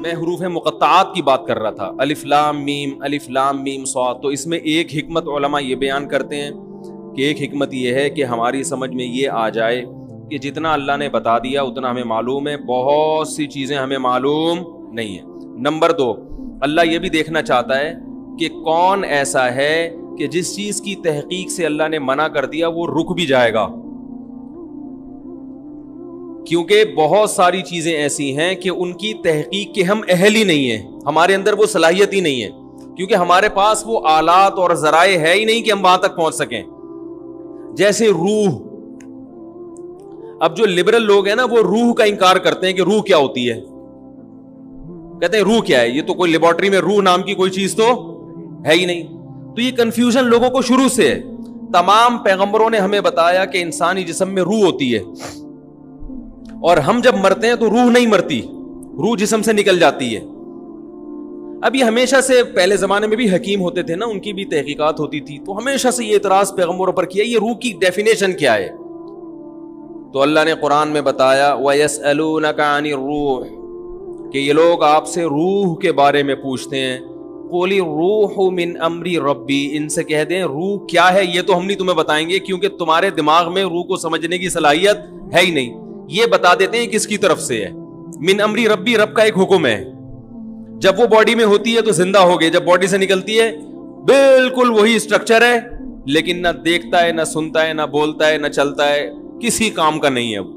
میں حروف مقطعات کی بات کر رہا تھا، الف لام میم صاد. تو اس میں ایک حکمت علماء یہ بیان کرتے ہیں کہ ایک حکمت یہ ہے کہ ہماری سمجھ میں یہ آ جائے کہ جتنا اللہ نے بتا دیا اتنا ہمیں معلوم ہے، بہت سی چیزیں ہمیں معلوم نہیں ہیں. نمبر 2، اللہ یہ بھی دیکھنا چاہتا ہے کہ کون ایسا ہے کہ جس چیز کی تحقیق سے اللہ نے منع کر دیا وہ رک بھی جائے گا، کیونکہ بہت ساری چیزیں ایسی ہیں کہ ان کی تحقیق کے ہم اہل ہی نہیں ہیں، ہمارے اندر وہ صلاحیت ہی نہیں ہے، کیونکہ ہمارے پاس وہ آلات اور ذرائع ہے ہی نہیں کہ ہم وہاں تک پہنچ سکیں. جیسے روح، اب جو لبرل لوگ ہیں نا وہ روح کا انکار کرتے ہیں کہ روح کیا ہوتی ہے، کہتے ہیں روح کیا ہے، یہ تو کوئی لیبارٹری میں روح نام کی کوئی چیز تو ہے ہی نہیں. تو یہ کنفیوژن لوگوں کو شروع سے ہے. تمام پیغمبروں نے ہمیں بتایا کہ انسانی جسم میں روح ہوتی ہے، اور ہم جب مرتے ہیں تو روح نہیں مرتی، روح جسم سے نکل جاتی ہے. اب یہ ہمیشہ سے پہلے زمانے میں بھی حکیم ہوتے تھے نا، ان کی بھی تحقیقات ہوتی تھی، تو ہمیشہ سے یہ اعتراض پیغمبروں پر کیا یہ روح کی ڈیفینیشن کیا ہے. تو اللہ نے قرآن میں بتایا وَيَسْأَلُونَكَ عَنِ الرُّوحِ کہ یہ لوگ آپ سے روح کے بارے میں پوچھتے ہیں. قُلِ الرُّوحُ مِنْ أَمْرِ رَبِّي، ان سے کہہ دیں روح کیا ہے یہ تو ہم نہیں تمہیں بتائیں گے، کیونکہ تمہارے دماغ میں روح کو سمجھنے کی صلاحیت ہے ہی نہیں. یہ بتا دیتے ہیں کس کی طرف سے ہے. من امری ربی، رب کا ایک حکم ہے. جب وہ باڈی میں ہوتی ہے تو زندہ ہو گئے، جب باڈی سے نکلتی ہے بالکل وہی اسٹرکچر ہے، لیکن نہ دیکھتا ہے، نہ سنتا ہے، نہ بولتا ہے، نہ چلتا ہے، کسی کام کا نہیں ہے وہ.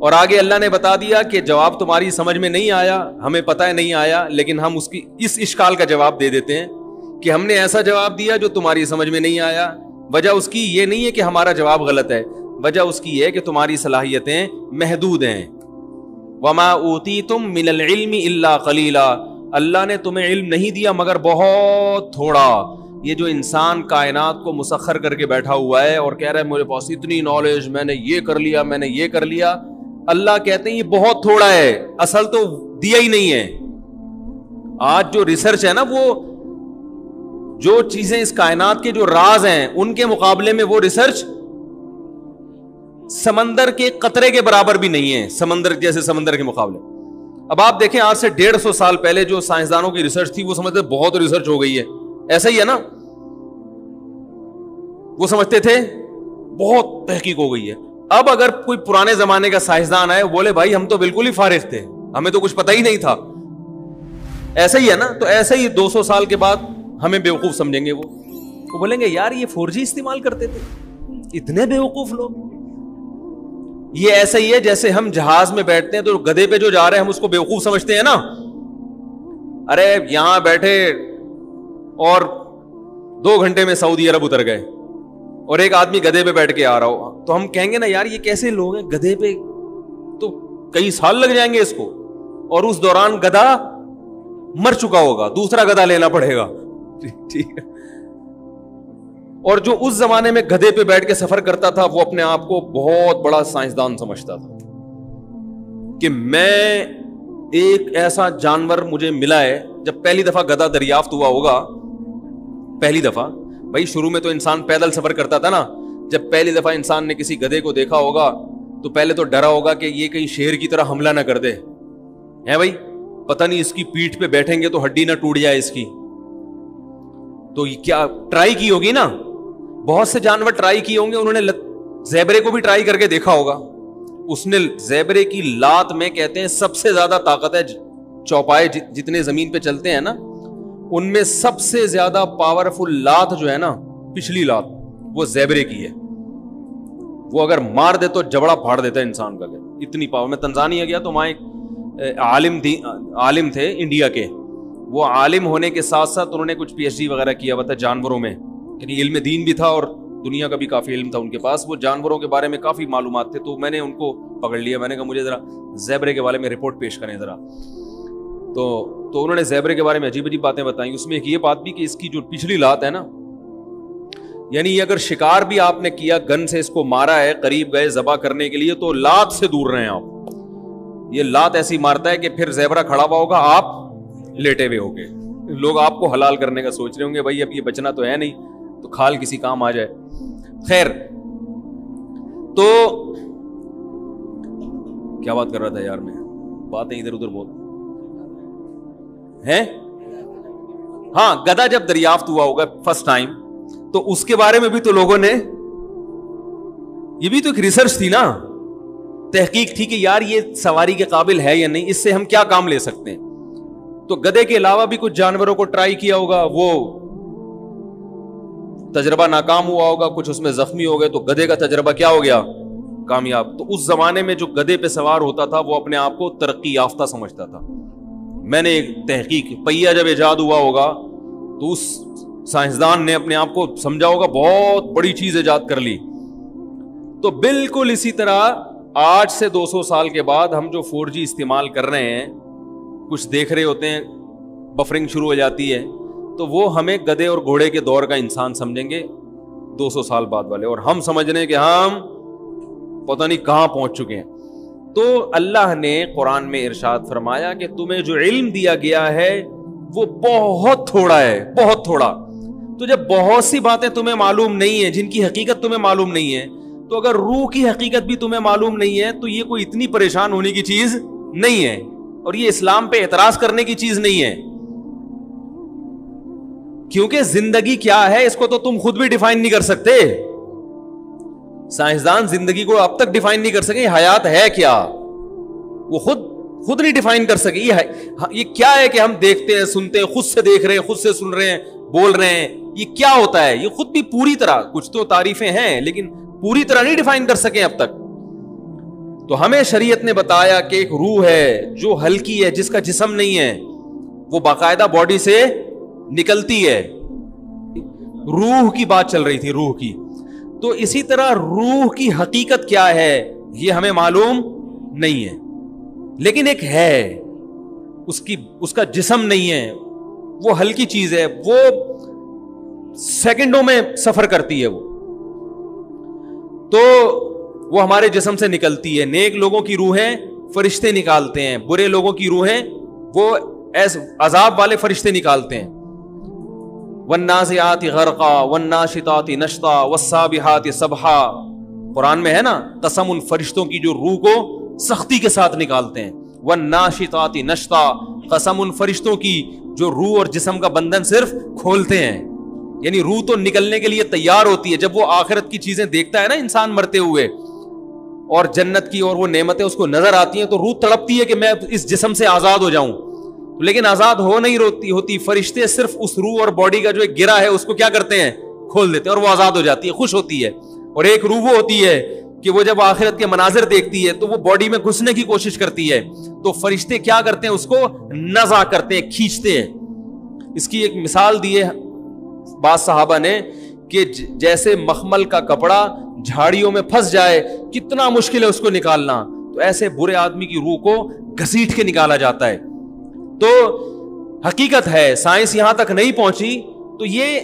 اور آگے اللہ نے بتا دیا کہ جواب تمہاری سمجھ میں نہیں آیا، ہمیں پتہ ہے نہیں آیا، لیکن ہم اس اشکال کا جواب دے دیتے ہیں کہ ہم نے ایسا جواب دیا جو تمہاری سمجھ میں نہیں آیا. وجہ اس کی یہ نہیں ہے کہ ہمارا جواب غلط ہے، وجہ اس کی ہے کہ تمہاری صلاحیتیں محدود ہیں. وما اوتیتم من العلم الا قلیلا، اللہ نے تمہیں علم نہیں دیا مگر بہت تھوڑا. یہ جو انسان کائنات کو مسخر کر کے بیٹھا ہوا ہے اور کہہ رہا ہے میرے پاس اتنی نالج، میں نے یہ کر لیا، میں نے یہ کر لیا، اللہ کہتے ہیں یہ بہت تھوڑا ہے، اصل تو دیا ہی نہیں ہے. آج جو ریسرچ ہے نا، وہ جو چیزیں اس کائنات کے جو راز ہیں ان کے مقابلے میں وہ ریسرچ سمندر کے قطرے کے برابر بھی نہیں ہے، سمندر جیسے سمندر کے مقابلے. اب آپ دیکھیں آج سے 150 سال پہلے جو سائنسدانوں کی ریسرچ تھی وہ سمجھتے بہت ریسرچ ہو گئی ہے، ایسا ہی ہے نا، وہ سمجھتے تھے بہت تحقیق ہو گئی ہے. اب اگر کوئی پرانے زمانے کا سائنسدان آئے بولے بھائی ہم تو بالکل ہی فارغ تھے، ہمیں تو کچھ پتہ ہی نہیں تھا، ایسا ہی ہے نا. تو ایسے ہی 200 سال کے بعد ہمیں بیوقوف سمجھیں گے، وہ بولیں گے یار یہ 4G استعمال کرتے تھے، اتنے بیوقوف لوگ. یہ ایسا ہی ہے جیسے ہم جہاز میں بیٹھتے ہیں تو گدھے پہ جو جا رہے ہیں ہم اس کو بیوقوف سمجھتے ہیں نا. ارے یہاں بیٹھے اور 2 گھنٹے میں سعودی عرب اتر گئے اور ایک آدمی گدھے پہ بیٹھ کے آ رہا ہو تو ہم کہیں گے نا یار یہ کیسے لوگ ہیں، گدھے پہ تو کئی سال لگ جائیں گے اس کو، اور اس دوران گدھا مر چکا ہوگا، دوسرا گدھا لینا پڑے گا. ٹھیک ہے. اور جو اس زمانے میں گدھے پہ بیٹھ کے سفر کرتا تھا وہ اپنے آپ کو بہت بڑا سائنسدان سمجھتا تھا کہ میں ایک ایسا جانور مجھے ملا ہے. جب پہلی دفعہ گدھا دریافت ہوا ہوگا، پہلی دفعہ، بھائی شروع میں تو انسان پیدل سفر کرتا تھا نا، جب پہلی دفعہ انسان نے کسی گدھے کو دیکھا ہوگا تو پہلے تو ڈرا ہوگا کہ یہ کہیں شیر کی طرح حملہ نہ کر دے، ہے بھائی پتہ نہیں اس کی پیٹھ پہ بیٹھیں گے تو ہڈی نہ ٹوٹ جائے اس کی. تو یہ کیا ٹرائی کی ہوگی نا، بہت سے جانور ٹرائی کیے ہوں گے، انہوں نے زیبرے کو بھی ٹرائی کر کے دیکھا ہوگا. اس نے زیبرے کی لات میں کہتے ہیں سب سے زیادہ طاقت ہے، چوپائے جتنے زمین پہ چلتے ہیں نا ان میں سب سے زیادہ پاورفل لات جو ہے نا، پچھلی لات، وہ زیبرے کی ہے. وہ اگر مار دے تو جبڑا پھاڑ دیتا ہے انسان کا، اتنی پاور. میں تنزانیہ گیا تو وہاں ایک عالم تھے انڈیا کے، وہ عالم ہونے کے ساتھ ساتھ انہوں نے کچھ PhD وغیرہ کیا ہوا تھا جانوروں میں، یعنی علم دین بھی تھا اور دنیا کا بھی کافی علم تھا ان کے پاس. وہ جانوروں کے بارے میں کافی معلومات تھے. تو میں نے ان کو پکڑ لیا، میں نے کہا مجھے ذرا زیبرے کے بارے میں رپورٹ پیش کریں ذرا. تو انہوں نے زیبرے کے بارے میں عجیب عجیب باتیں بتائیں. اس میں ایک یہ بات بھی کہ اس کی جو پچھلی لات ہے نا، یعنی اگر شکار بھی آپ نے کیا، گن سے اس کو مارا ہے، قریب گئے ذبح کرنے کے لیے، تو لات سے دور رہیں آپ. یہ لات ایسی مارتا ہے کہ پھر زیبرا کھڑا ہوا ہوگا، آپ لیٹے ہوئے ہوگے. لوگ آپ کو حلال کرنے کا سوچ رہے ہوں گے، بھائی اب یہ بچنا تو ہے نہیں تو کھال کسی کام آ جائے. خیر، تو کیا بات کر رہا تھا یار، میں باتیں ادھر ادھر بہت. ہیں؟ ہاں گدھا جب دریافت ہوا ہوگا فرسٹ ٹائم تو اس کے بارے میں بھی تو لوگوں نے, یہ بھی تو ایک ریسرچ تھی نا, تحقیق تھی کہ یار یہ سواری کے قابل ہے یا نہیں, اس سے ہم کیا کام لے سکتے ہیں. تو گدھے کے علاوہ بھی کچھ جانوروں کو ٹرائی کیا ہوگا, وہ تجربہ ناکام ہوا ہوگا, کچھ اس میں زخمی ہو گئے, تو گدھے کا تجربہ کیا ہو گیا؟ کامیاب. تو اس زمانے میں جو گدھے پہ سوار ہوتا تھا وہ اپنے آپ کو ترقی یافتہ سمجھتا تھا. میں نے ایک تحقیق, پہیا جب ایجاد ہوا ہوگا تو اس سائنسدان نے اپنے آپ کو سمجھا ہوگا بہت بڑی چیز ایجاد کر لی. تو بالکل اسی طرح آج سے 200 سال کے بعد ہم جو 4G استعمال کر رہے ہیں, کچھ دیکھ رہے ہوتے ہیں, بفرنگ شروع ہو جاتی ہے, تو وہ ہمیں گدھے اور گھوڑے کے دور کا انسان سمجھیں گے 200 سال بعد والے, اور ہم سمجھ رہے ہیں کہ ہم پتہ نہیں کہاں پہنچ چکے ہیں. تو اللہ نے قرآن میں ارشاد فرمایا کہ تمہیں جو علم دیا گیا ہے وہ بہت تھوڑا ہے, بہت تھوڑا. تو جب بہت سی باتیں تمہیں معلوم نہیں ہیں, جن کی حقیقت تمہیں معلوم نہیں ہے, تو اگر روح کی حقیقت بھی تمہیں معلوم نہیں ہے تو یہ کوئی اتنی پریشان ہونے کی چیز نہیں ہے, اور یہ اسلام پہ اعتراض کرنے کی چیز نہیں ہے. کیونکہ زندگی کیا ہے اس کو تو تم خود بھی ڈیفائن نہیں کر سکتے. سائنسدان زندگی کو اب تک ڈیفائن نہیں کر سکے حیات ہے کیا, وہ خود نہیں ڈیفائن کر سکے. یہ کیا ہے کہ ہم دیکھتے ہیں, سنتے ہیں, خود سے دیکھ رہے ہیں, خود سے سن رہے ہیں, بول رہے ہیں, یہ کیا ہوتا ہے؟ یہ خود بھی پوری طرح, کچھ تو تعریفیں ہیں لیکن پوری طرح نہیں ڈیفائن کر سکے اب تک. تو ہمیں شریعت نے بتایا کہ ایک روح ہے جو ہلکی ہے, جس کا جسم نہیں ہے, وہ باقاعدہ باڈی سے نکلتی ہے. روح کی بات چل رہی تھی, روح کی. تو اسی طرح روح کی حقیقت کیا ہے یہ ہمیں معلوم نہیں ہے, لیکن ایک ہے, اس کا جسم نہیں ہے, وہ ہلکی چیز ہے, وہ سیکنڈوں میں سفر کرتی ہے. وہ تو وہ ہمارے جسم سے نکلتی ہے. نیک لوگوں کی روحیں فرشتے نکالتے ہیں, برے لوگوں کی روحیں وہ عذاب والے فرشتے نکالتے ہیں. والنازعات غرقا والناشطات نشطا والسابحات سبحا, قرآن میں ہے نا, قسم ان فرشتوں کی جو روح کو سختی کے ساتھ نکالتے ہیں. والناشطات نشطا, قسم ان فرشتوں کی جو روح اور جسم کا بندھن صرف کھولتے ہیں. یعنی روح تو نکلنے کے لیے تیار ہوتی ہے. جب وہ آخرت کی چیزیں دیکھتا ہے نا انسان مرتے ہوئے, اور جنت کی اور وہ نعمتیں اس کو نظر آتی ہیں, تو روح تڑپتی ہے کہ میں اس جسم سے آزاد ہو جاؤں, لیکن آزاد ہو نہیں ہوتی. فرشتے صرف اس روح اور باڈی کا جو ایک گرہ ہے اس کو کیا کرتے ہیں, کھول دیتے ہیں, اور وہ آزاد ہو جاتی ہے, خوش ہوتی ہے. اور ایک روح وہ ہوتی ہے کہ وہ جب آخرت کے مناظر دیکھتی ہے تو وہ باڈی میں گھسنے کی کوشش کرتی ہے, تو فرشتے کیا کرتے ہیں, اس کو نزع کرتے ہیں, کھینچتے ہیں. اس کی ایک مثال دی ہے بعض صحابہ نے کہ جیسے مخمل کا کپڑا جھاڑیوں میں پھنس جائے, کتنا مشکل ہے اس کو نکالنا, تو ایسے برے آدمی کی روح کو گھسیٹ کے نکالا جاتا ہے. تو حقیقت ہے, سائنس یہاں تک نہیں پہنچی, تو یہ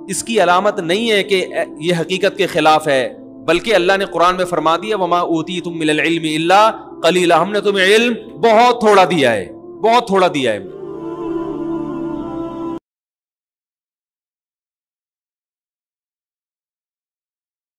اس کی علامت نہیں ہے کہ یہ حقیقت کے خلاف ہے, بلکہ اللہ نے قرآن میں فرما دیا وما اوتیتم من العلم الا قلیلا, ہم نے تمہیں علم بہت تھوڑا دیا ہے, بہت تھوڑا دیا ہے.